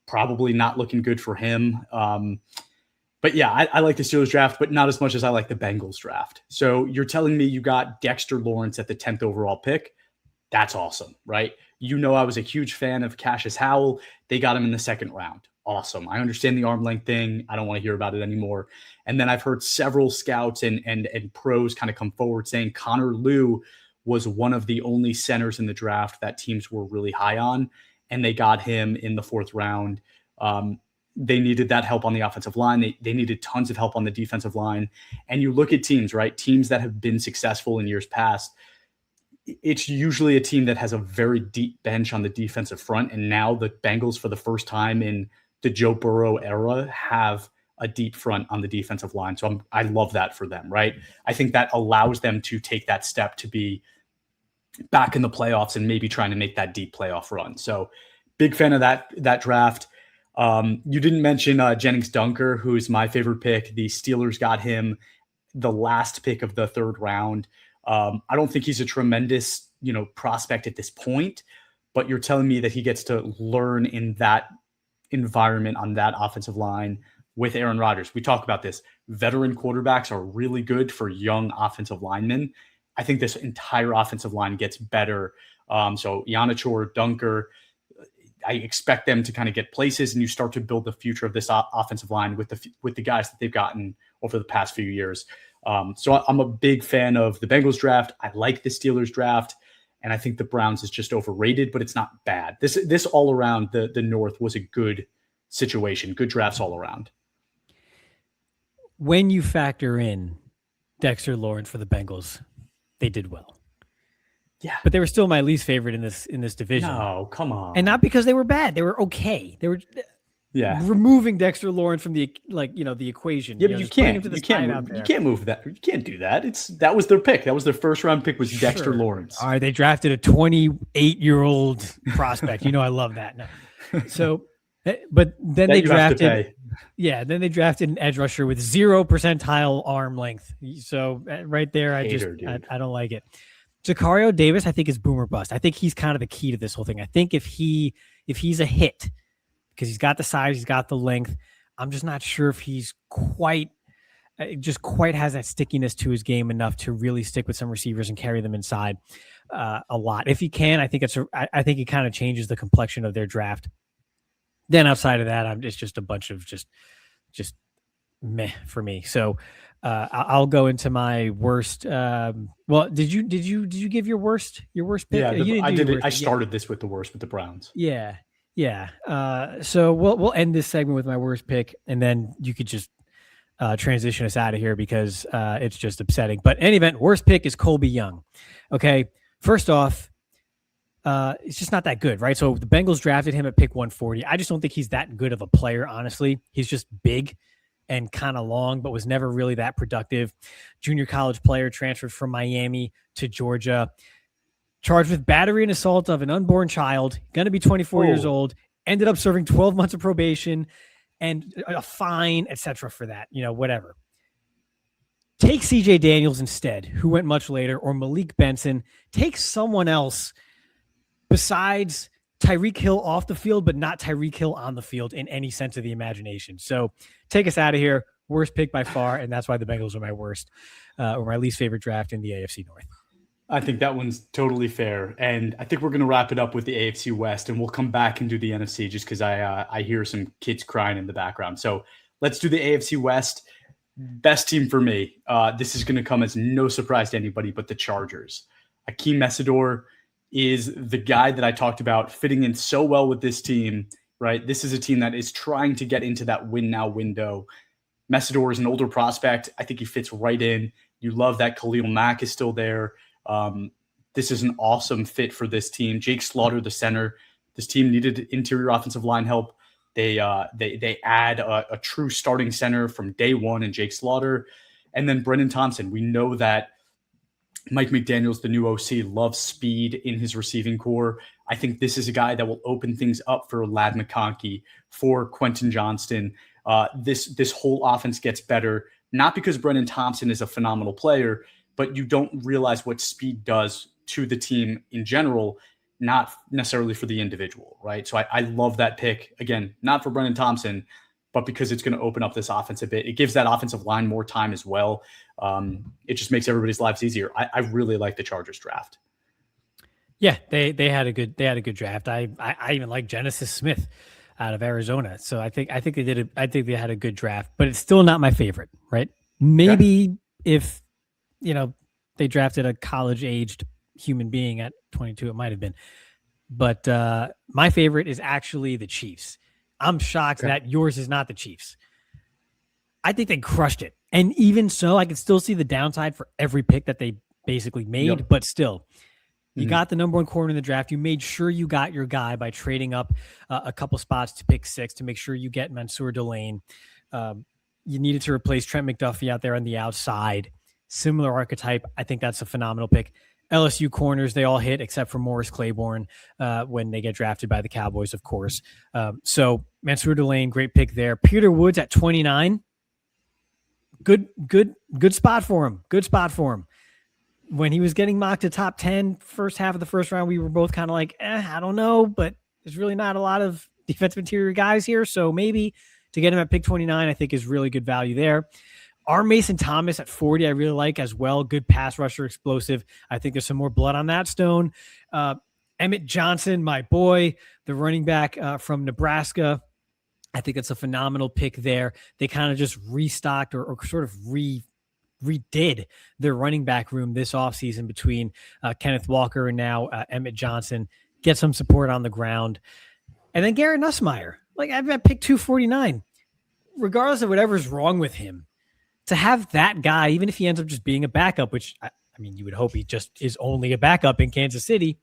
probably not looking good for him. But yeah, I like the Steelers draft, but not as much as I like the Bengals draft. So you're telling me you got Dexter Lawrence at the 10th overall pick. That's awesome, right? You know, I was a huge fan of Cassius Howell. They got him in the second round. Awesome. I understand the arm length thing. I don't want to hear about it anymore. And then I've heard several scouts and pros kind of come forward saying Connor Liu was one of the only centers in the draft that teams were really high on, and they got him in the 4th round. They needed that help on the offensive line. They needed tons of help on the defensive line. And you look at teams, right? Teams that have been successful in years past, it's usually a team that has a very deep bench on the defensive front. And now the Bengals, for the first time in the Joe Burrow era, have a deep front on the defensive line. So I love that for them, right? I think that allows them to take that step to be back in the playoffs and maybe trying to make that deep playoff run. So big fan of that draft. You didn't mention Jennings Dunker, who is my favorite pick. The Steelers got him the last pick of the 3rd round. I don't think he's a tremendous, prospect at this point, but you're telling me that he gets to learn in that environment on that offensive line with Aaron Rodgers. We talk about this. Veteran quarterbacks are really good for young offensive linemen. I think this entire offensive line gets better. So Ionichur, Dunker, I expect them to kind of get places, and you start to build the future of this offensive line with the guys that they've gotten over the past few years. So I'm a big fan of the Bengals draft. I like the Steelers draft, and I think the Browns is just overrated, but it's not bad. This all around the North was a good situation, good drafts all around. When you factor in Dexter Lawrence for the Bengals, they did well. Yeah, but they were still my least favorite in this division. No, come on. And not because they were bad; they were okay. They were removing Dexter Lawrence from the equation. Yeah, but you can't move that. You can't do that. That was their pick. That was their 1st round pick, was Dexter Lawrence. All right, they drafted a 28-year-old prospect. I love that. No. So, but then they drafted. Yeah, then they drafted an edge rusher with 0 percentile arm length. So right there, I don't like it. Jacario Davis, I think, is boomer bust. I think he's kind of the key to this whole thing. I think if he's a hit, because he's got the size, he's got the length, I'm just not sure if he's quite has that stickiness to his game enough to really stick with some receivers and carry them inside a lot. If he can, I think I think it kind of changes the complexion of their draft. Then outside of that, it's just a bunch of just meh for me. So I'll go into my worst. Well, did you give your worst pick? Yeah, I did it. I started this with the worst with the Browns. Yeah. So we'll end this segment with my worst pick, and then you could just transition us out of here because it's just upsetting. But in any event, worst pick is Colby Young. Okay, first off, it's just not that good, right? So the Bengals drafted him at pick 140. I just don't think he's that good of a player, honestly. He's just big and kind of long, but was never really that productive. Junior college player, transferred from Miami to Georgia, charged with battery and assault of an unborn child, going to be 24 years old, ended up serving 12 months of probation and a fine, etc. for that, whatever. Take CJ Daniels instead, who went much later, or Malik Benson. Take someone else besides Tyreek Hill off the field, but not Tyreek Hill on the field in any sense of the imagination. So take us out of here. Worst pick by far, and that's why the Bengals are my worst, or my least favorite draft in the AFC North. I think that one's totally fair. And I think we're going to wrap it up with the AFC West, and we'll come back and do the NFC just because I hear some kids crying in the background. So let's do the AFC West. Best team for me. This is going to come as no surprise to anybody but the Chargers. Akeem Messidor is the guy that I talked about fitting in so well with this team, right? This is a team that is trying to get into that win now window. Messidor is an older prospect. I think he fits right in. You love that Khalil Mack is still there. This is an awesome fit for this team. Jake Slaughter, the center. This team needed interior offensive line help. They add a true starting center from day one in Jake Slaughter. And then Brennan Thompson. We know that Mike McDaniels, the new OC, loves speed in his receiving core. I think this is a guy that will open things up for Ladd McConkey, for Quentin Johnston. This whole offense gets better, not because Brennan Thompson is a phenomenal player, but you don't realize what speed does to the team in general, not necessarily for the individual, right? So I love that pick. Again, not for Brennan Thompson, but because it's going to open up this offense a bit. It gives that offensive line more time as well. It just makes everybody's lives easier. I really like the Chargers draft. Yeah, they had a good draft. I even like Genesis Smith out of Arizona. So I think they had a good draft, but it's still not my favorite, right? Maybe if they drafted a college-aged human being at 22, it might have been. But my favorite is actually the Chiefs. I'm shocked that yours is not the Chiefs. I think they crushed it. And even so, I can still see the downside for every pick that they basically made, but still. You got the number one corner in the draft. You made sure you got your guy by trading up a couple spots to pick 6 to make sure you get Mansour Delane. You needed to replace Trent McDuffie out there on the outside. Similar archetype. I think that's a phenomenal pick. LSU corners, they all hit except for Morris Claiborne when they get drafted by the Cowboys, of course. So Mansour Delane, great pick there. Peter Woods at 29. Good spot for him. Good spot for him. When he was getting mocked to top 10, first half of the first round, we were both kind of like, I don't know, but there's really not a lot of defensive interior guys here. So maybe to get him at pick 29, I think is really good value there. R. Mason Thomas at 40, I really like as well. Good pass rusher, explosive. I think there's some more blood on that stone. Emmett Johnson, my boy, the running back from Nebraska. I think it's a phenomenal pick there. They kind of just restocked or sort of redid their running back room this offseason between Kenneth Walker and now Emmett Johnson. Get some support on the ground. And then Garrett Nussmeier. Like, I've got pick 249. Regardless of whatever's wrong with him, to have that guy, even if he ends up just being a backup, which, I mean, you would hope he just is only a backup in Kansas City,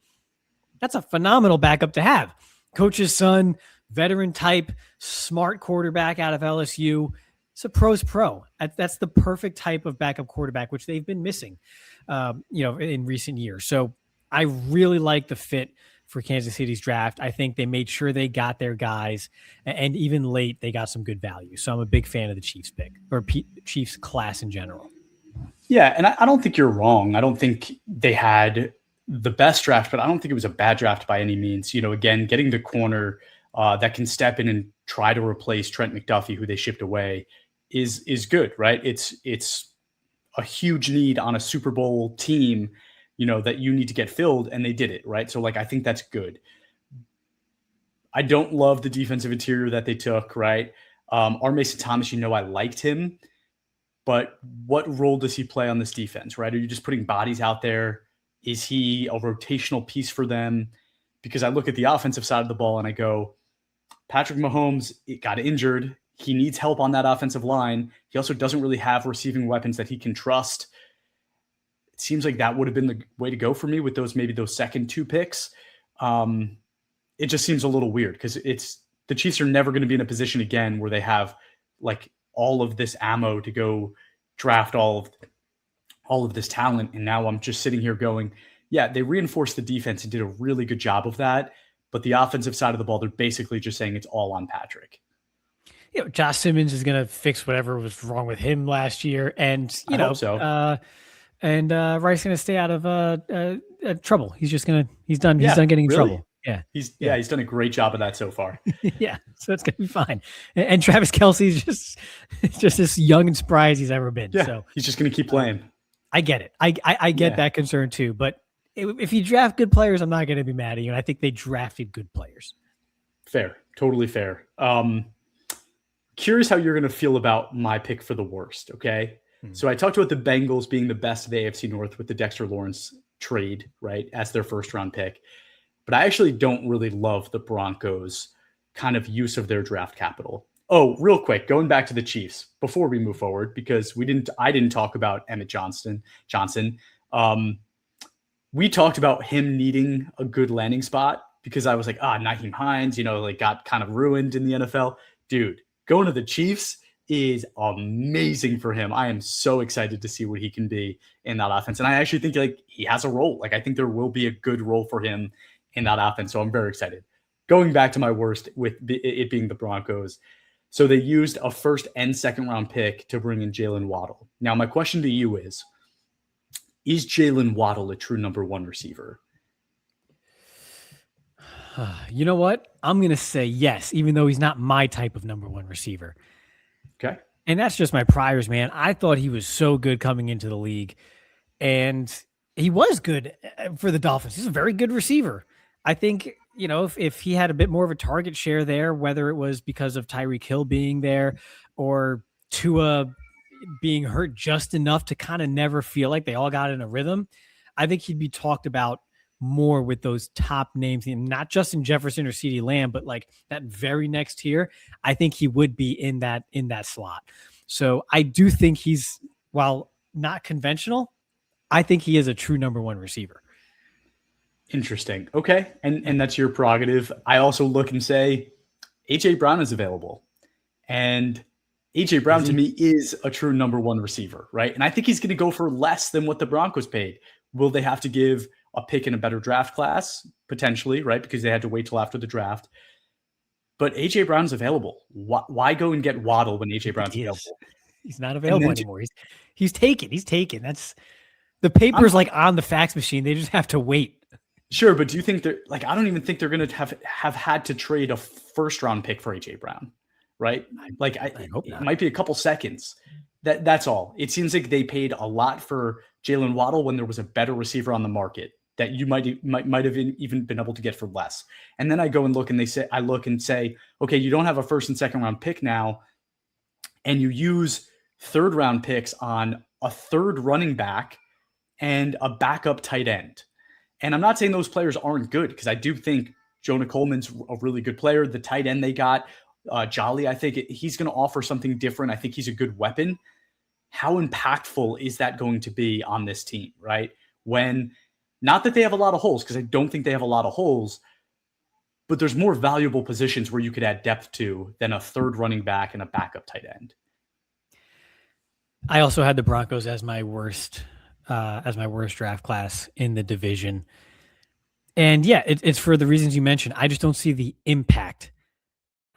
that's a phenomenal backup to have. Coach's son, veteran type, smart quarterback out of LSU. It's a pro's pro. That's the perfect type of backup quarterback, which they've been missing, in recent years. So I really like the fit for Kansas City's draft. I think they made sure they got their guys, and even late, they got some good value. So I'm a big fan of the Chiefs pick, or Chiefs class in general. Yeah, and I don't think you're wrong. I don't think they had the best draft, but I don't think it was a bad draft by any means. Again, getting the corner that can step in and try to replace Trent McDuffie, who they shipped away, is good, right? It's a huge need on a Super Bowl team, that you need to get filled, and they did it, right? So, I think that's good. I don't love the defensive interior that they took, right? R. Mason Thomas, I liked him, but what role does he play on this defense, right? Are you just putting bodies out there? Is he a rotational piece for them? Because I look at the offensive side of the ball and I go, Patrick Mahomes got injured. He needs help on that offensive line. He also doesn't really have receiving weapons that he can trust. It seems like that would have been the way to go for me with those second 2 picks. It just seems a little weird because the Chiefs are never going to be in a position again where they have all of this ammo to go draft all of this talent. And now I'm just sitting here going, yeah, they reinforced the defense and did a really good job of that. But the offensive side of the ball, they're basically just saying it's all on Patrick. Josh Simmons is going to fix whatever was wrong with him last year. And, hope so. Rice going to stay out of trouble. He's done. He's done getting in trouble. Yeah. He's done a great job of that so far. Yeah. So it's going to be fine. And Travis Kelce's just as young and spry as he's ever been. Yeah. So he's just going to keep playing. I get it. I get that concern too, but if you draft good players, I'm not going to be mad at you. And I think they drafted good players. Fair. Totally fair. Curious how you're going to feel about my pick for the worst. Okay. So I talked about the Bengals being the best of the AFC North with the Dexter Lawrence trade, right, as their first round pick. But I actually don't really love the Broncos' kind of use of their draft capital. Oh, real quick, going back to the Chiefs before we move forward, because I didn't talk about Emmett Johnson. We talked about him needing a good landing spot because I was like, Nyheim Hines, got kind of ruined in the NFL. Dude, going to the Chiefs is amazing for him. I am so excited to see what he can be in that offense. And I actually think he has a role. I think there will be a good role for him in that offense. So I'm very excited. Going back to my worst with it being the Broncos. So they used a first and second round pick to bring in Jalen Waddle. Now, my question to you is Jalen Waddle a true number 1 receiver? You know what? I'm going to say yes, even though he's not my type of number 1 receiver. Okay. And that's just my priors, man. I thought he was so good coming into the league, and he was good for the Dolphins. He's a very good receiver. I think, if he had a bit more of a target share there, whether it was because of Tyreek Hill being there or Tua being hurt just enough to kind of never feel like they all got in a rhythm, I think he'd be talked about more with those top names, and not just in Jefferson or CeeDee Lamb, but that very next tier. I think he would be in that slot. So I do think he's, while not conventional, I think he is a true number 1 receiver. Interesting. Okay. And that's your prerogative. I also look and say AJ Brown is available, and AJ Brown to me is a true number 1 receiver, right? And I think he's going to go for less than what the Broncos paid. Will they have to give a pick in a better draft class? Potentially, right? Because they had to wait till after the draft. But AJ Brown's available. Why go and get Waddle when AJ Brown's available? He's not available anymore. He's taken. That's the paper's on the fax machine. They just have to wait. Sure, but do you think they're I don't even think they're going to have had to trade a first round pick for AJ Brown, right? I hope not. It might be a couple seconds. That's all. It seems like they paid a lot for Jalen Waddle when there was a better receiver on the market that you might have even been able to get for less. And then I go and look and say, okay, you don't have a first and second round pick now, and you use third round picks on a third running back and a backup tight end. And I'm not saying those players aren't good, because I do think Jonah Coleman's a really good player. The tight end they got, Jolly, I think he's going to offer something different. I think he's a good weapon. How impactful is that going to be on this team, right? When, not that they have a lot of holes, because I don't think they have a lot of holes, but there's more valuable positions where you could add depth to than a third running back and a backup tight end. I also had the Broncos as my worst draft class in the division. And yeah, it's for the reasons you mentioned. I just don't see the impact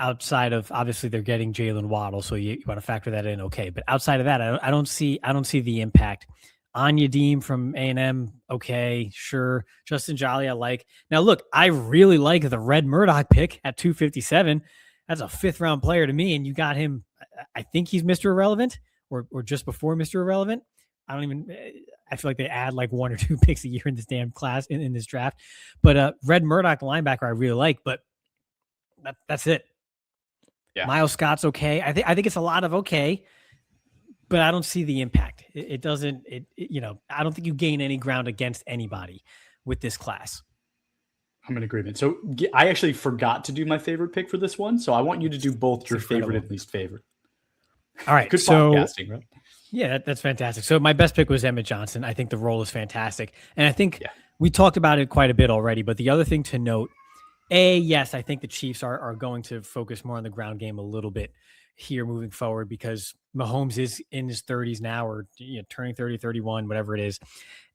outside of, obviously they're getting Jalen Waddle, so you want to factor that in. Okay. But outside of that, I don't see the impact. Anya Deem from A&M. Okay, sure. Justin Jolly, I like. Now look, I really like the Red Murdoch pick at 257. That's a 5th round player to me. And you got him. I think he's Mr. Irrelevant or just before Mr. Irrelevant. I feel like they add like 1 or 2 picks a year in this damn class in this draft. But Red Murdoch, the linebacker, I really like, but that's it. Yeah. Miles Scott's okay. I think it's a lot of okay, but I don't see the impact. It doesn't, I don't think you gain any ground against anybody with this class. I'm in agreement. So I actually forgot to do my favorite pick for this one. So I want you to do both your favorite and least favorite. All right. Good podcasting, right? Yeah, that's fantastic. So my best pick was Emmett Johnson. I think the role is fantastic. And I think we talked about it quite a bit already, but the other thing to note, yes, I think the Chiefs are going to focus more on the ground game a little bit here moving forward because Mahomes is in his 30s now or turning 30, 31, whatever it is.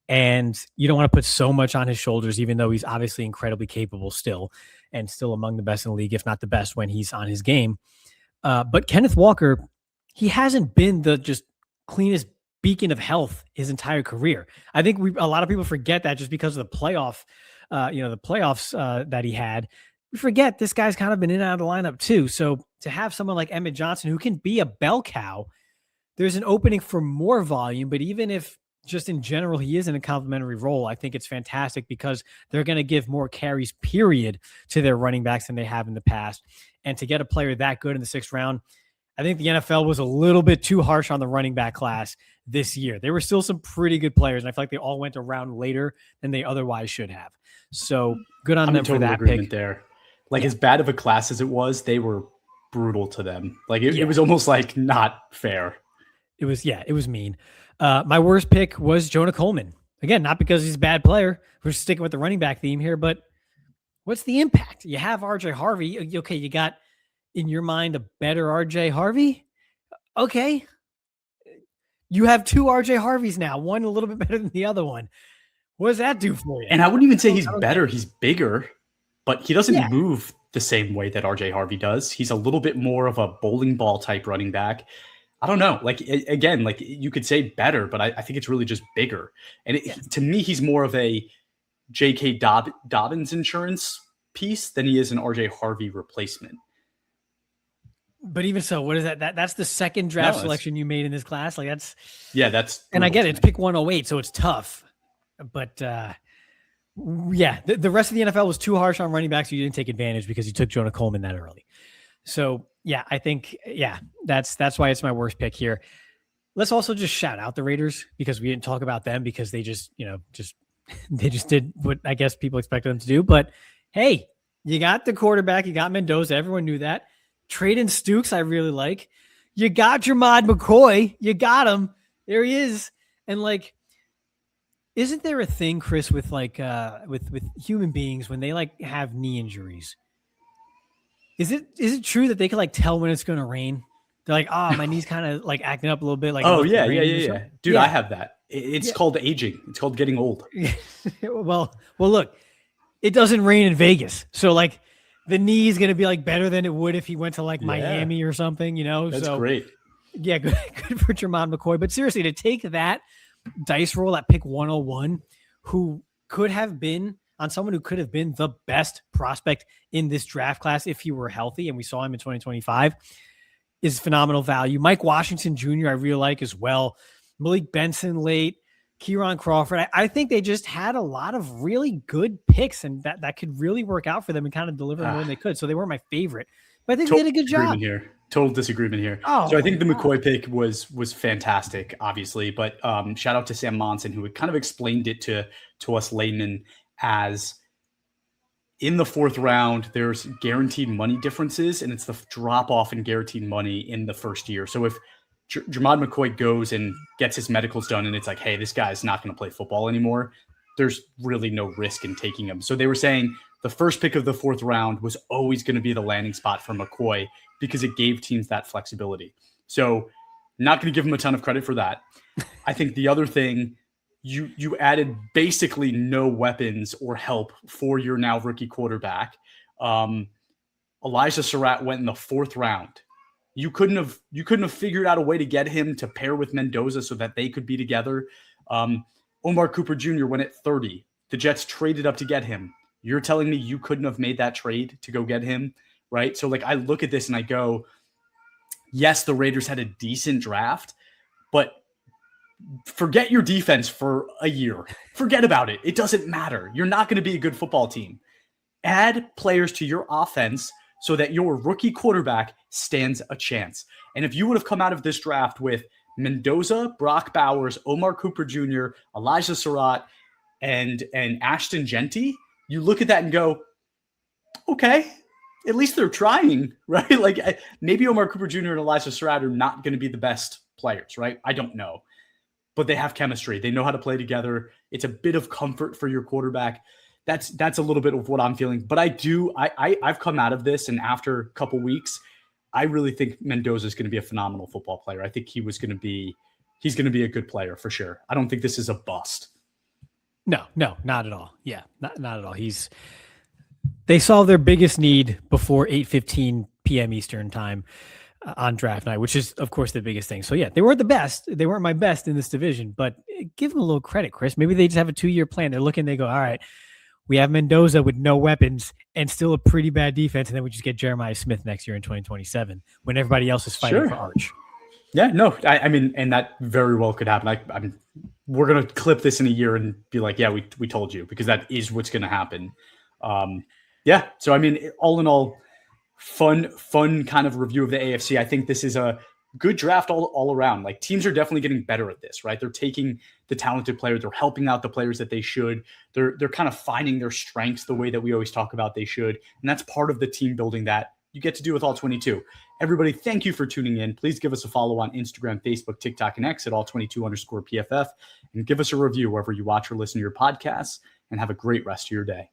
And you don't want to put so much on his shoulders, even though he's obviously incredibly capable still and still among the best in the league, if not the best when he's on his game. But Kenneth Walker, he hasn't been the just cleanest beacon of health his entire career. I think a lot of people forget that just because of the playoffs that he had. We forget this guy's kind of been in and out of the lineup too. So to have someone like Emmett Johnson who can be a bell cow, there's an opening for more volume. But even if just in general he is in a complimentary role, I think it's fantastic because they're going to give more carries, period, to their running backs than they have in the past. And to get a player that good in the 6th round, I think the NFL was a little bit too harsh on the running back class this year. There were still some pretty good players, and I feel like they all went around later than they otherwise should have. So good on them for that pick. There. As bad of a class as it was, they were brutal to them. It was almost like not fair. It was mean. My worst pick was Jonah Coleman. Again, not because he's a bad player. We're sticking with the running back theme here, but what's the impact? You have RJ Harvey. Okay, you got in your mind a better RJ Harvey? Okay. You have 2 RJ Harveys now, one a little bit better than the other one. What does that do for you? And I wouldn't even say he's better. He's bigger, but he doesn't move the same way that RJ Harvey does. He's a little bit more of a bowling ball type running back. I don't know. You could say better, but I think it's really just bigger. And to me, he's more of a J.K. Dobbins insurance piece than he is an RJ Harvey replacement. But even so, what is that? That's the second draft selection you made in this class. That's and I get it. It's pick 108, so it's tough. But the rest of the NFL was too harsh on running backs. So you didn't take advantage because you took Jonah Coleman that early. So I think that's why it's my worst pick here. Let's also just shout out the Raiders because we didn't talk about them because they just did what I guess people expected them to do. But hey, you got the quarterback, you got Mendoza. Everyone knew that. Traden Stukes, I really like. You got Jermod McCoy. You got him. There he is. And isn't there a thing, Chris, with with human beings when they have knee injuries? Is it true that they can tell when it's going to rain? They're like, oh, my knee's kind of acting up a little bit. Yeah. Dude, I have that. It's called aging. It's called getting old. well, look, it doesn't rain in Vegas. So the knee is going to be better than it would if he went to Miami or something, That's great. Yeah, good for Jermod McCoy. But seriously, to take that dice roll at pick 101, who could have been on someone who could have been the best prospect in this draft class if he were healthy, and we saw him in 2025, is phenomenal value. Mike Washington Jr. I really like as well. Malik Benson late. Kieran Crawford. I think they just had a lot of really good picks and that could really work out for them and kind of deliver more than they could. So they weren't my favorite, but I think they did a good job. Total disagreement here. So I think the McCoy pick was fantastic, obviously, but shout out to Sam Monson, who had kind of explained it to us laymen as in the 4th round, there's guaranteed money differences, and it's the drop off in guaranteed money in the first year. So if Jermod McCoy goes and gets his medicals done and it's hey, this guy's not going to play football anymore, there's really no risk in taking him. So they were saying the first pick of the 4th round was always going to be the landing spot for McCoy because it gave teams that flexibility. So not going to give him a ton of credit for that. I think the other thing You added basically no weapons or help for your now rookie quarterback. Elijah Surratt went in the 4th round. You couldn't have figured out a way to get him to pair with Mendoza so that they could be together. Omar Cooper Jr. went at 30. The Jets traded up to get him. You're telling me you couldn't have made that trade to go get him, right? So like I look at this and I go, yes, the Raiders had a decent draft, but forget your defense for a year. Forget about it. It doesn't matter. You're not going to be a good football team. Add players to your offense so that your rookie quarterback stands a chance. And if you would have come out of this draft with Mendoza, Brock Bowers, Omar Cooper Jr., Elijah Surratt, and Ashton Genty, you look at that and go, okay, at least they're trying, right? Like maybe Omar Cooper Jr. and Elijah Surratt are not going to be the best players, right? I don't know. But they have chemistry. They know how to play together. It's a bit of comfort for your quarterback. That's a little bit of what I'm feeling. But I've come out of this, and after a couple weeks, I really think Mendoza is going to be a phenomenal football player. I think he's going to be a good player for sure. I don't think this is a bust. No, not at all. Yeah, not at all. They saw their biggest need before 8:15 p.m. Eastern time on draft night, which is, of course, the biggest thing. So, yeah, they weren't the best. They weren't my best in this division, but give them a little credit, Chris. Maybe they just have a 2-year plan. They're looking, they go, all right, we have Mendoza with no weapons and still a pretty bad defense, and then we just get Jeremiah Smith next year in 2027 when everybody else is fighting for Arch. Yeah, no, I mean, and that very well could happen. I mean, we're going to clip this in a year and be like, yeah, we told you, because that is what's going to happen. Yeah, so I mean, all in all, fun kind of review of the AFC. I think this is a good draft all around. Like teams are definitely getting better at this, right? They're taking the talented players, they're helping out the players that they should. They're kind of finding their strengths the way that we always talk about they should. And that's part of the team building that you get to do with All 22. Everybody, thank you for tuning in. Please give us a follow on Instagram, Facebook, TikTok, and X at All22_PFF, and give us a review wherever you watch or listen to your podcasts, and have a great rest of your day.